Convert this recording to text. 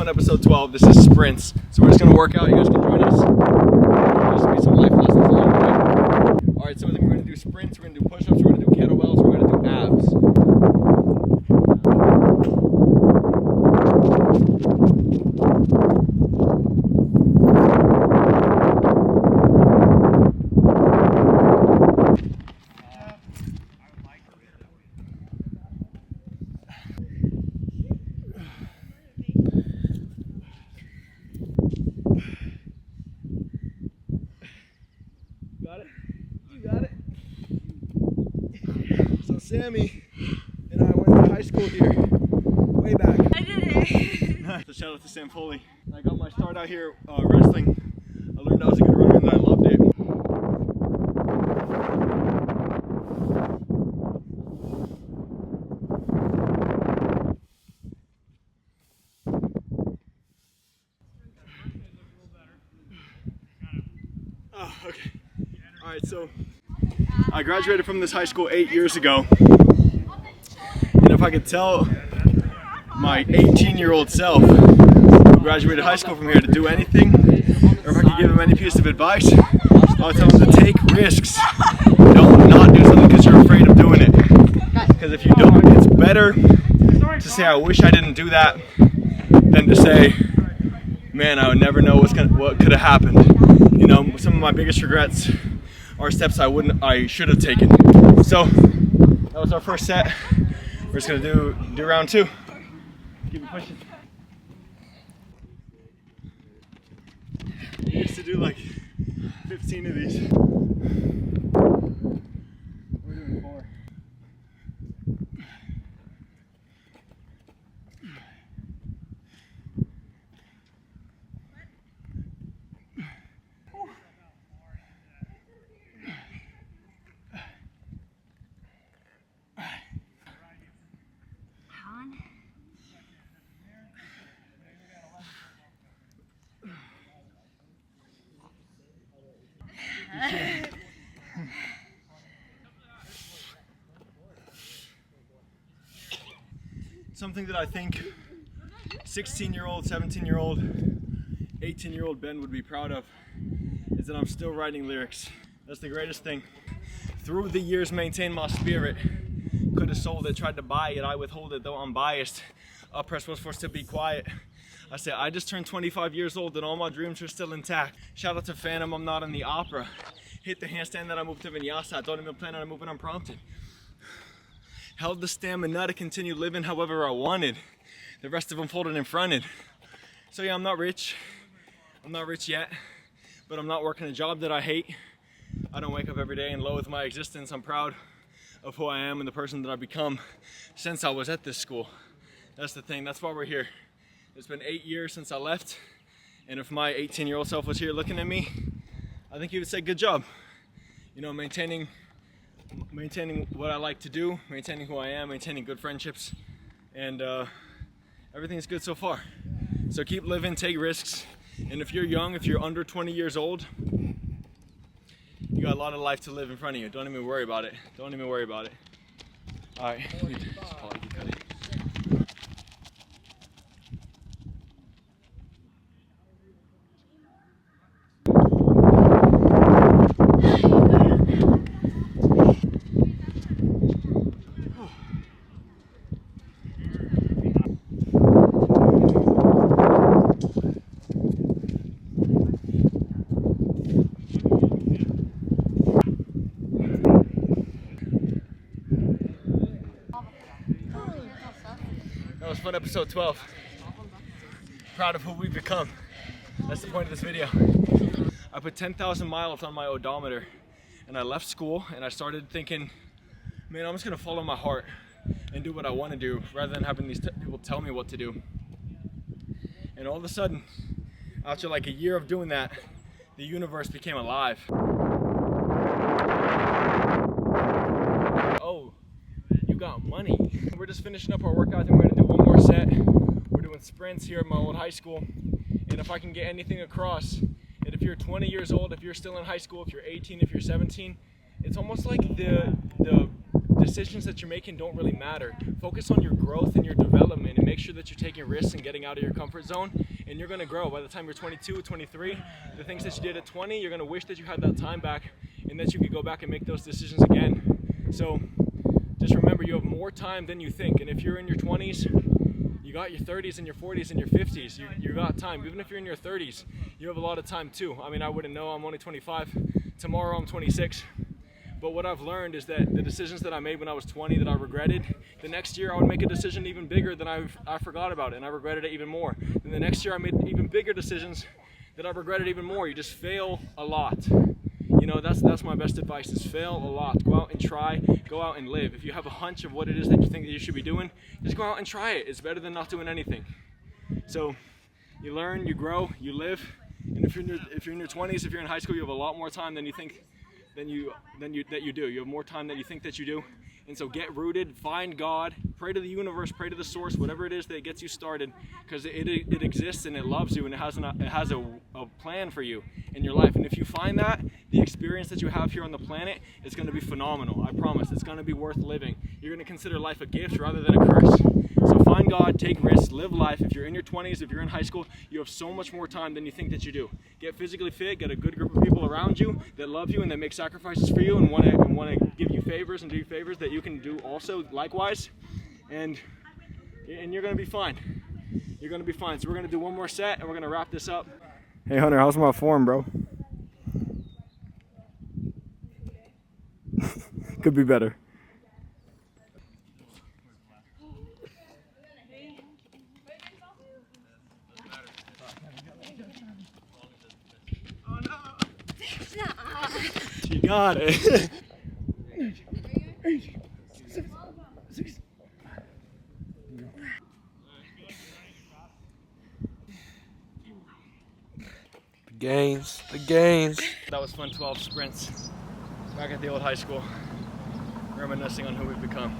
fun episode 12. This is sprints. So we're just gonna work out. You guys can join us. There's gonna be some life lessons along the way. Alright, so then we're gonna do sprints, we're gonna do push-ups, we're gonna do kettlebells, we're gonna do abs. Got it? You got it. So Sammy and I went to high school here way back. I did it. So shout out to Sam Foley. I got my start out here wrestling. I learned I was a good runner and I loved it. Oh, okay. Alright, so I graduated from this high school 8 years ago. And if I could tell my 18-year-old self who graduated high school from here to do anything, or if I could give him any piece of advice, I would tell him to take risks. Don't not do something because you're afraid of doing it. Because if you don't, it's better to say, I wish I didn't do that, than to say, man, I would never know what could have happened. You know, some of my biggest regrets are steps I should have taken. So that was our first set. We're just gonna do round two. Keep it pushing. I used to do like 15 of these. We're doing 4. Something that I think 16-year-old, 17-year-old, 18-year-old Ben would be proud of is that I'm still writing lyrics. That's the greatest thing. Through the years maintain my spirit. Could have sold it, tried to buy it, I withhold it though I'm biased. Oppressed was forced to be quiet. I say I just turned 25 years old and all my dreams are still intact. Shout out to Phantom, I'm not in the opera. Hit the handstand that I moved to Vinyasa. Don't even plan on moving unprompted. Held the stamina to continue living however I wanted. The rest of them folded and fronted. So yeah, I'm not rich. I'm not rich yet, but I'm not working a job that I hate. I don't wake up every day and loathe my existence. I'm proud of who I am and the person that I've become since I was at this school. That's the thing, that's why we're here. It's been 8 years since I left, and if my 18-year-old self was here looking at me, I think he would say, good job. You know, maintaining what I like to do, maintaining who I am, maintaining good friendships, and everything's good so far. So keep living, take risks, and if you're young, if you're under 20 years old, you got a lot of life to live in front of you. Don't even worry about it. Don't even worry about it. All right. That was fun episode 12. Proud of who we've become. That's the point of this video. I put 10,000 miles on my odometer and I left school and I started thinking, man, I'm just gonna follow my heart and do what I want to do rather than having these people tell me what to do. And all of a sudden, after like a year of doing that, the universe became alive. Oh, you got money. We're just finishing up our workout and we're gonna do one more set. We're doing sprints here at my old high school. And if I can get anything across, and if you're 20 years old, if you're still in high school, if you're 18, if you're 17, it's almost like the decisions that you're making don't really matter. Focus on your growth and your development, and make sure that you're taking risks and getting out of your comfort zone, and you're going to grow. By the time you're 22, 23, the things that you did at 20, you're going to wish that you had that time back and that you could go back and make those decisions again. So just remember, you have more time than you think, and if you're in your 20s, you got your 30s and your 40s and your 50s. You got time. Even if you're in your 30s, you have a lot of time too. I mean, I wouldn't know. I'm only 25. Tomorrow I'm 26. But what I've learned is that the decisions that I made when I was 20 that I regretted, the next year I would make a decision even bigger than I forgot about it, and I regretted it even more. And the next year I made even bigger decisions that I regretted even more. You just fail a lot. You know, that's my best advice, is fail a lot. Go out and try, go out and live. If you have a hunch of what it is that you think that you should be doing, just go out and try it. It's better than not doing anything. So you learn, you grow, you live, and if you're in your 20s, if you're in high school, you have a lot more time than you think that you do. You have more time than you think that you do. And so get rooted, find God, pray to the universe, pray to the source, whatever it is that gets you started, because it exists and it loves you, and it has a plan for you in your life. And if you find that, the experience that you have here on the planet is going to be phenomenal. I promise. It's going to be worth living. You're going to consider life a gift rather than a curse. So find God, take risks, live life. If you're in your 20s, if you're in high school, you have so much more time than you think that you do. Get physically fit, get a good group of people around you that love you and that make sacrifices for you and want to give you favors and do you favors that you can do also likewise. And you're going to be fine. You're going to be fine. So we're going to do one more set and we're going to wrap this up. Hey Hunter, how's my form, bro? Could be better. You got it. The gains. That was fun. 12 sprints back at the old high school, reminiscing on who we've become.